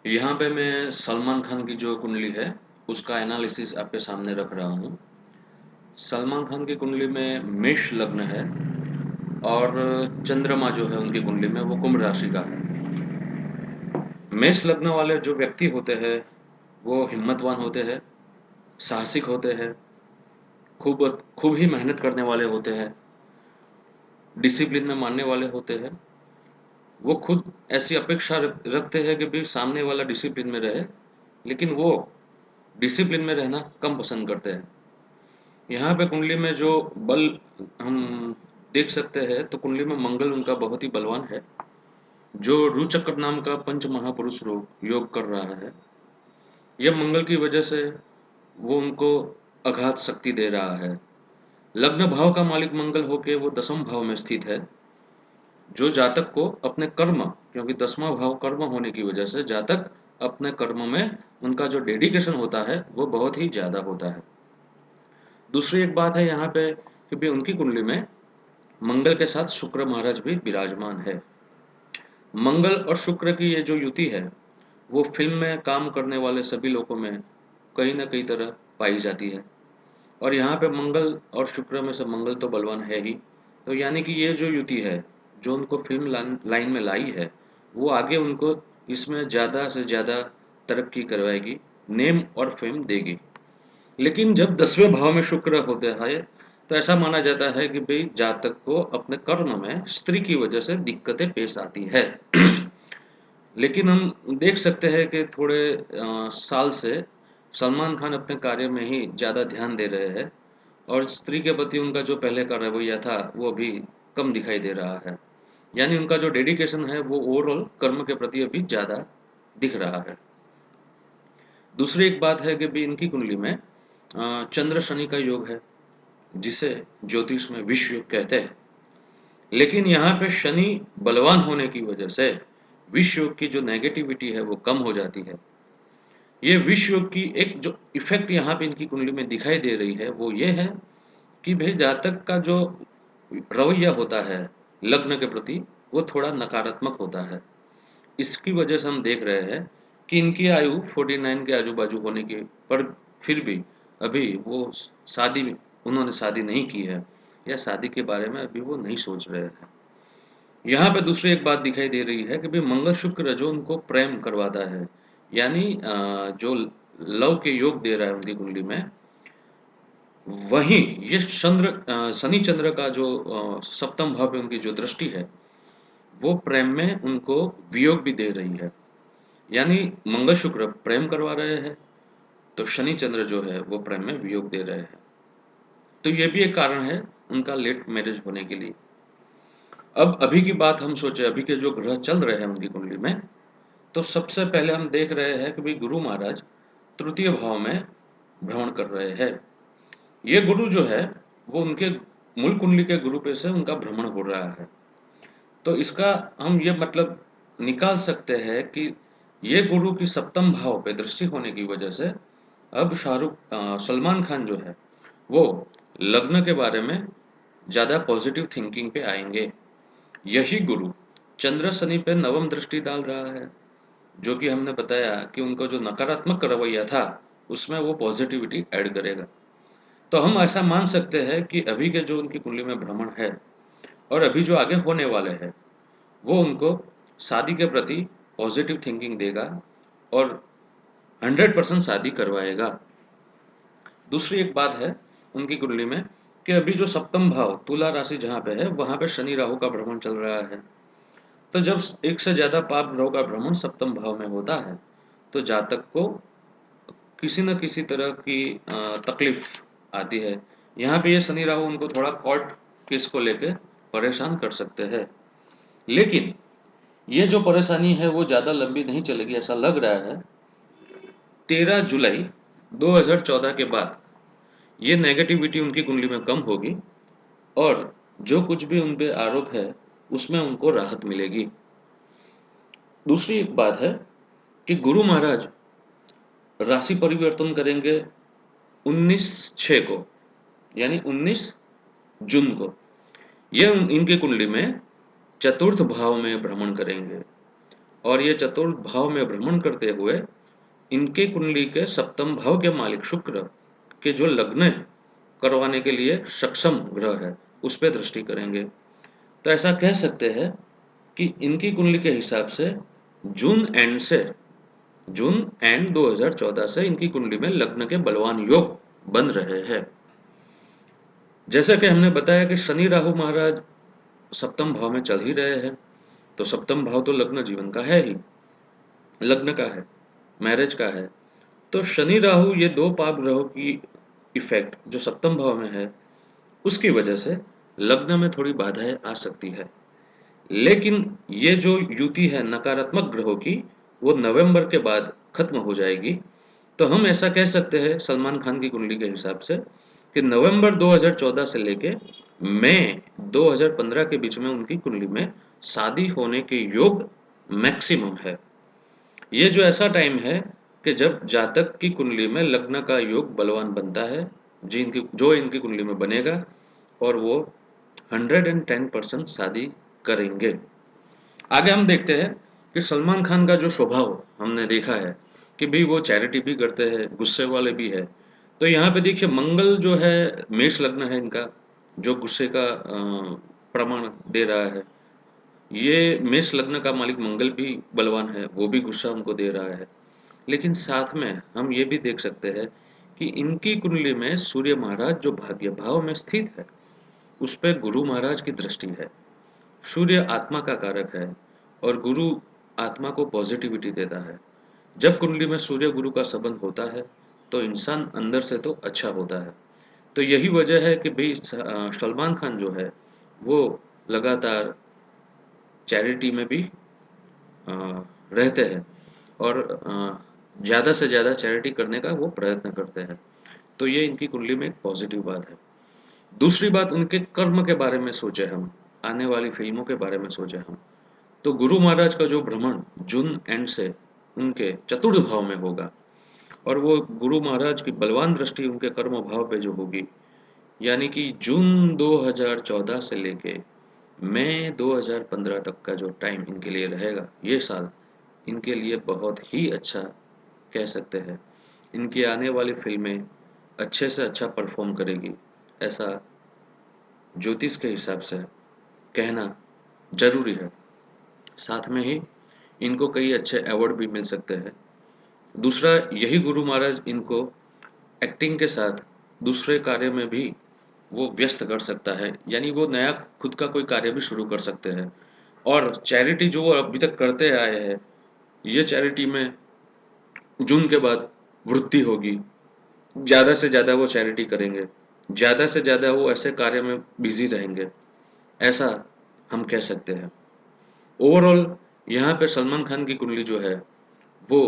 यहाँ पे मैं सलमान खान की जो कुंडली है, उसका एनालिसिस आपके सामने रख रहा हूँ। सलमान खान की कुंडली में मेष लग्न है और चंद्रमा जो है उनकी कुंडली में वो कुंभ राशि का है। मेष लग्न वाले जो व्यक्ति होते हैं, वो हिम्मतवान होते हैं, साहसिक होते हैं, खूब खूब ही मेहनत करने वाले होते हैं, डिसिप्लिन में मानने वाले होते हैं। वो खुद ऐसी अपेक्षा रखते हैं कि भाई सामने वाला डिसिप्लिन में रहे, लेकिन वो डिसिप्लिन में रहना कम पसंद करते हैं। यहाँ पे कुंडली में जो बल हम देख सकते हैं, तो कुंडली में मंगल उनका बहुत ही बलवान है, जो रुचक्र नाम का पंच महापुरुष योग कर रहा है। यह मंगल की वजह से वो उनको अघात शक्ति दे रहा है। लग्न भाव का मालिक मंगल होके वो दसम भाव में स्थित है, जो जातक को अपने कर्म, क्योंकि दसवां भाव कर्म होने की वजह से जातक अपने कर्म में उनका जो डेडिकेशन होता है वो बहुत ही ज़्यादा होता है। दूसरी एक बात है यहाँ पे कि भी उनकी कुंडली में मंगल के साथ शुक्र महाराज भी विराजमान है। मंगल और शुक्र की ये जो युति है, वो फिल्म में काम करने वाले सभी लोगों में कहीं ना कहीं तरह पाई जाती है। और यहाँ पे मंगल और शुक्र में से मंगल तो बलवान है ही, तो यानी कि ये जो युति है, जो उनको फिल्म लाइन में लाई है, वो आगे उनको इसमें ज़्यादा से ज़्यादा तरक्की करवाएगी, नेम और फेम देगी। लेकिन जब 10वें भाव में शुक्र होता है, तो ऐसा माना जाता है कि भाई जातक को अपने कर्म में स्त्री की वजह से दिक्कतें पेश आती है। लेकिन हम देख सकते हैं कि थोड़े साल से सलमान खान अपने कार्य में ही ज़्यादा ध्यान दे रहे हैं, और स्त्री के प्रति उनका जो पहले का रवैया था वो अभी कम दिखाई दे रहा है। यानी उनका जो डेडिकेशन है वो ओवरऑल कर्म के प्रति अभी ज़्यादा दिख रहा है। दूसरी एक बात है कि भी इनकी कुंडली में चंद्र शनि का योग है, जिसे ज्योतिष में विश्व योग कहते हैं। लेकिन यहाँ पे शनि बलवान होने की वजह से विश्व योग की जो नेगेटिविटी है वो कम हो जाती है। ये विश्व योग की एक जो इफेक्ट यहाँ पे इनकी कुंडली में दिखाई दे रही है वो ये है कि भाई जातक का जो रवैया होता है लग्न के प्रति, वो थोड़ा नकारात्मक होता है। इसकी वजह से हम देख रहे हैं कि इनकी आयु 49 के आजू बाजू होने की, पर फिर भी अभी वो शादी उन्होंने शादी नहीं की है, या शादी के बारे में अभी वो नहीं सोच रहे हैं। यहाँ पे दूसरी एक बात दिखाई दे रही है कि भाई मंगल शुक्र जो उनको प्रेम करवाता है, यानी जो लव के योग दे रहा है उनकी कुंडली में, वहीं ये शनि चंद्र का जो सप्तम भाव पे उनकी जो दृष्टि है, वो प्रेम में उनको वियोग भी दे रही है। यानी मंगल शुक्र प्रेम करवा रहे हैं, तो शनि चंद्र जो है वो प्रेम में वियोग दे रहे हैं। तो ये भी एक कारण है उनका लेट मैरिज होने के लिए। अब अभी की बात हम सोचे, अभी के जो ग्रह चल रहे हैं उनकी कुंडली में, तो सबसे पहले हम देख रहे हैं कि भाई गुरु महाराज तृतीय भाव में भ्रमण कर रहे हैं। ये गुरु जो है वो उनके मूल कुंडली के गुरु पे से उनका भ्रमण हो रहा है। तो इसका हम ये मतलब निकाल सकते हैं कि ये गुरु की सप्तम भाव पे दृष्टि होने की वजह से अब सलमान खान जो है वो लग्न के बारे में ज़्यादा पॉजिटिव थिंकिंग पे आएंगे। यही गुरु चंद्र शनि पे नवम दृष्टि डाल रहा है, जो कि हमने बताया कि उनको जो नकारात्मक रवैया था उसमें वो पॉजिटिविटी ऐड करेगा। तो हम ऐसा मान सकते हैं कि अभी के जो उनकी कुंडली में भ्रमण है और अभी जो आगे होने वाले हैं, वो उनको शादी के प्रति पॉजिटिव थिंकिंग देगा और 100% शादी करवाएगा। दूसरी एक बात है उनकी कुंडली में कि अभी जो सप्तम भाव तुला राशि जहाँ पे है, वहाँ पे शनि राहु का भ्रमण चल रहा है। तो जब एक से ज़्यादा पाप ग्रहों का भ्रमण सप्तम भाव में होता है, तो जातक को किसी न किसी तरह की तकलीफ आती है। यहाँ पे ये शनि राहु उनको थोड़ा कोर्ट केस को लेके परेशान कर सकते हैं। लेकिन ये जो परेशानी है वो ज़्यादा लंबी नहीं चलेगी, ऐसा लग रहा है। 13 जुलाई 2014 के बाद ये नेगेटिविटी उनकी कुंडली में कम होगी, और जो कुछ भी उन पे आरोप है उसमें उनको राहत मिलेगी। दूसरी एक बात है कि गुरु महाराज राशि परिवर्तन करेंगे 19/6 को, यानी 19 जून को। ये इनके कुंडली में चतुर्थ भाव में भ्रमण करेंगे। और ये चतुर्थ भाव में भ्रमण करते हुए इनके कुंडली के सप्तम भाव के मालिक शुक्र के जो लग्न करवाने के लिए सक्षम ग्रह है उस पर दृष्टि करेंगे। तो ऐसा कह सकते हैं कि इनकी कुंडली के हिसाब से जून एंड 2014 से इनकी कुंडली में लग्न के बलवान योग बन रहे हैं। जैसा कि हमने बताया कि शनि राहु महाराज सप्तम भाव में चल ही रहे हैं, तो सप्तम भाव तो लग्न जीवन का है ही, लग्न का है, मैरिज का है। तो शनि राहु ये दो पाप ग्रहों की इफेक्ट जो सप्तम भाव में है उसकी वजह से लग्न में थोड़ी बाधाएं आ सकती है। लेकिन ये जो युति है नकारात्मक ग्रहों की वो नवंबर के बाद खत्म हो जाएगी। तो हम ऐसा कह सकते हैं सलमान खान की कुंडली के हिसाब से कि नवंबर 2014 से लेके मई 2015 के बीच में उनकी कुंडली में शादी होने के योग मैक्सिमम है। ये जो ऐसा टाइम है कि जब जातक की कुंडली में लग्न का योग बलवान बनता है, जो इनकी कुंडली में बनेगा और वो 110% शादी करेंगे। आगे हम देखते हैं कि सलमान खान का जो स्वभाव हमने देखा है कि भाई वो चैरिटी भी करते हैं, गुस्से वाले भी है। तो यहाँ पे देखिए मंगल जो है मेष लग्न है इनका, जो गुस्से का प्रमाण दे रहा है। ये मेष लग्न का मालिक मंगल भी बलवान है, वो भी गुस्सा उनको दे रहा है। लेकिन साथ में हम ये भी देख सकते हैं कि इनकी कुंडली में सूर्य महाराज जो भाग्य भाव में स्थित है उस पर गुरु महाराज की दृष्टि है। सूर्य आत्मा का कारक है और गुरु आत्मा को पॉजिटिविटी देता है। जब कुंडली में सूर्य गुरु का संबंध होता है तो इंसान अंदर से तो अच्छा होता है। तो यही वजह है कि भाई सलमान खान जो है वो लगातार चैरिटी में भी अ, रहते हैं और ज़्यादा से ज़्यादा चैरिटी करने का वो प्रयत्न करते हैं। तो ये इनकी कुंडली में एक पॉजिटिव बात है। दूसरी बात उनके कर्म के बारे में सोचे हम, आने वाली फिल्मों के बारे में सोचे हम, तो गुरु महाराज का जो भ्रमण जून एंड से उनके चतुर्थ भाव में होगा और वो गुरु महाराज की बलवान दृष्टि उनके कर्म भाव पे जो होगी, यानी कि जून 2014 से लेके मई 2015 तक का जो टाइम इनके लिए रहेगा, ये साल इनके लिए बहुत ही अच्छा कह सकते हैं। इनकी आने वाली फिल्में अच्छे से अच्छा परफॉर्म करेगी, ऐसा ज्योतिष के हिसाब से कहना जरूरी है। साथ में ही इनको कई अच्छे अवार्ड भी मिल सकते हैं। दूसरा, यही गुरु महाराज इनको एक्टिंग के साथ दूसरे कार्य में भी वो व्यस्त कर सकता है, यानी वो नया खुद का कोई कार्य भी शुरू कर सकते हैं। और चैरिटी जो वो अभी तक करते आए हैं, ये चैरिटी में जून के बाद वृद्धि होगी। ज़्यादा से ज़्यादा वो चैरिटी करेंगे, ज़्यादा से ज़्यादा वो ऐसे कार्य में बिजी रहेंगे, ऐसा हम कह सकते हैं। ओवरऑल यहाँ पे सलमान खान की कुंडली जो है वो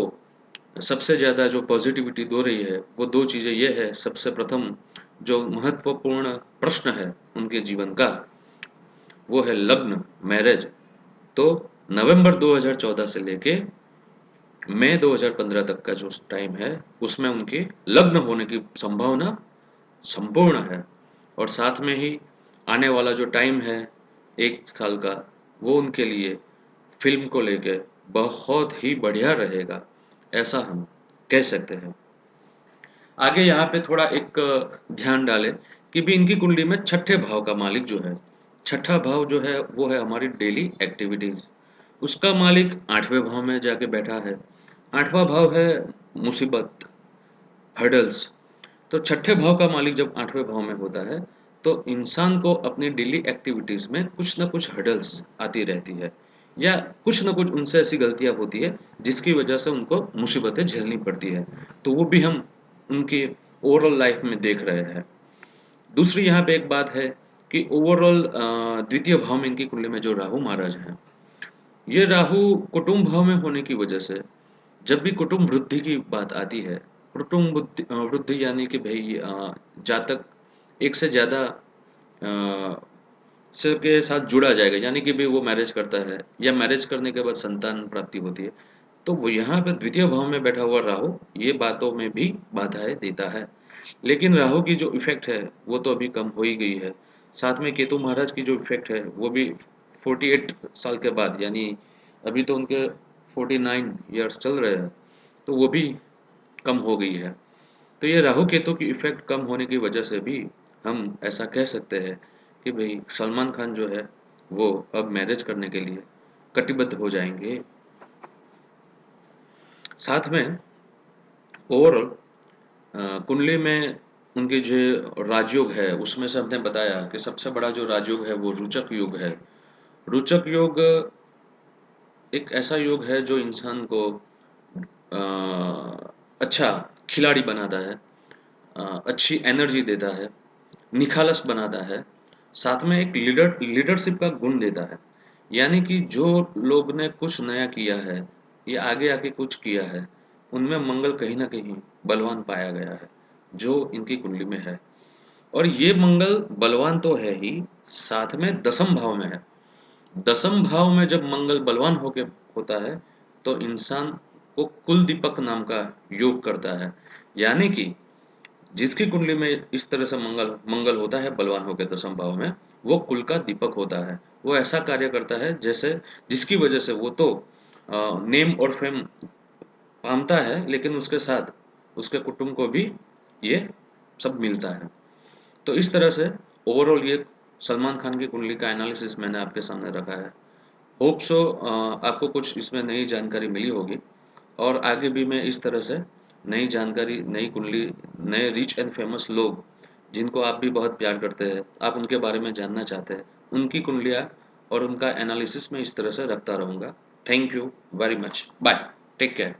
सबसे ज़्यादा जो पॉजिटिविटी दे रही है वो दो चीज़ें ये है। सबसे प्रथम जो महत्वपूर्ण प्रश्न है उनके जीवन का वो है लग्न, मैरिज। तो नवंबर 2014 से लेके मई 2015 तक का जो टाइम है उसमें उनके लग्न होने की संभावना संपूर्ण है। और साथ में ही आने वाला जो टाइम है 1 साल का, वो उनके लिए फिल्म को लेके बहुत ही बढ़िया रहेगा, ऐसा हम कह सकते हैं। आगे यहाँ पे थोड़ा एक ध्यान डालें कि भी इनकी कुंडली में छठे भाव का मालिक जो है, छठा भाव जो है वो है हमारी डेली एक्टिविटीज। उसका मालिक 8वें भाव में जाके बैठा है। 8वां भाव है मुसीबत, हर्डल्स। तो छठे भाव का मालिक जब 8वें भाव में होता है तो इंसान को अपनी डेली एक्टिविटीज में कुछ ना कुछ हर्डल्स आती रहती है या कुछ ना कुछ उनसे ऐसी गलतियां होती है जिसकी वजह से उनको मुसीबतें झेलनी पड़ती है। तो वो भी हम उनकी ओवरऑल लाइफ में देख रहे हैं। दूसरी यहाँ पे एक बात है कि ओवरऑल द्वितीय भाव में इनकी कुंडली में जो राहु महाराज हैं, ये राहु कुटुंब भाव में होने की वजह से जब भी कुटुंब वृद्धि की बात आती है, कुटुंब वृद्धि यानी कि भाई जातक एक से ज़्यादा से के साथ जुड़ा जाएगा, यानी कि भाई वो मैरिज करता है या मैरिज करने के बाद संतान प्राप्ति होती है। तो वो यहाँ पे द्वितीय भाव में बैठा हुआ राहु ये बातों में भी बाधाएं देता है। लेकिन राहु की जो इफेक्ट है वो तो अभी कम हो ही गई है। साथ में केतु महाराज की जो इफेक्ट है वो भी 48 साल के बाद, यानी अभी तो उनके 49 ईयर्स चल रहे हैं, तो वो भी कम हो गई है। तो ये राहु केतु की इफ़ेक्ट कम होने की वजह से भी हम ऐसा कह सकते हैं कि भई सलमान खान जो है, वो अब मैरिज करने के लिए कटिबद्ध हो जाएँगे। साथ में ओवरऑल कुंडली में उनके जो राजयोग है, उसमें से हमने बताया कि सबसे बड़ा जो राजयोग है वो रोचक योग है। रोचक योग एक ऐसा योग है जो इंसान को अच्छा खिलाड़ी बनाता है, अच्छी एनर्जी देता है, निखालस बनाता है, साथ में एक लीडरशिप का गुण देता है। यानी कि जो लोग ने कुछ नया किया है या आगे आके कुछ किया है, उनमें मंगल कहीं न कहीं बलवान पाया गया है, जो इनकी कुंडली में है। और ये मंगल बलवान तो है ही, साथ में दसम भाव में है। दसम भाव में जब मंगल बलवान होके होता है, तो इंसान को कुल दीपक नाम का योग करता है। यानी कि जिसकी कुंडली में इस तरह से मंगल मंगल होता है बलवान होकर दसम भाव में, वो कुल का दीपक होता है। वो ऐसा कार्य करता है जैसे जिसकी वजह से वो तो नेम और फेम पामता है, लेकिन उसके साथ उसके कुटुंब को भी ये सब मिलता है। तो इस तरह से ओवरऑल ये सलमान खान की कुंडली का एनालिसिस मैंने आपके सामने रखा है। होप सो आपको कुछ इसमें नई जानकारी मिली होगी, और आगे भी मैं इस तरह से नई जानकारी, नई कुंडली, नए रिच एंड फेमस लोग जिनको आप भी बहुत प्यार करते हैं, आप उनके बारे में जानना चाहते हैं, उनकी कुंडलियाँ और उनका एनालिसिस मैं इस तरह से रखता रहूँगा। Thank you very much. Bye. Take care.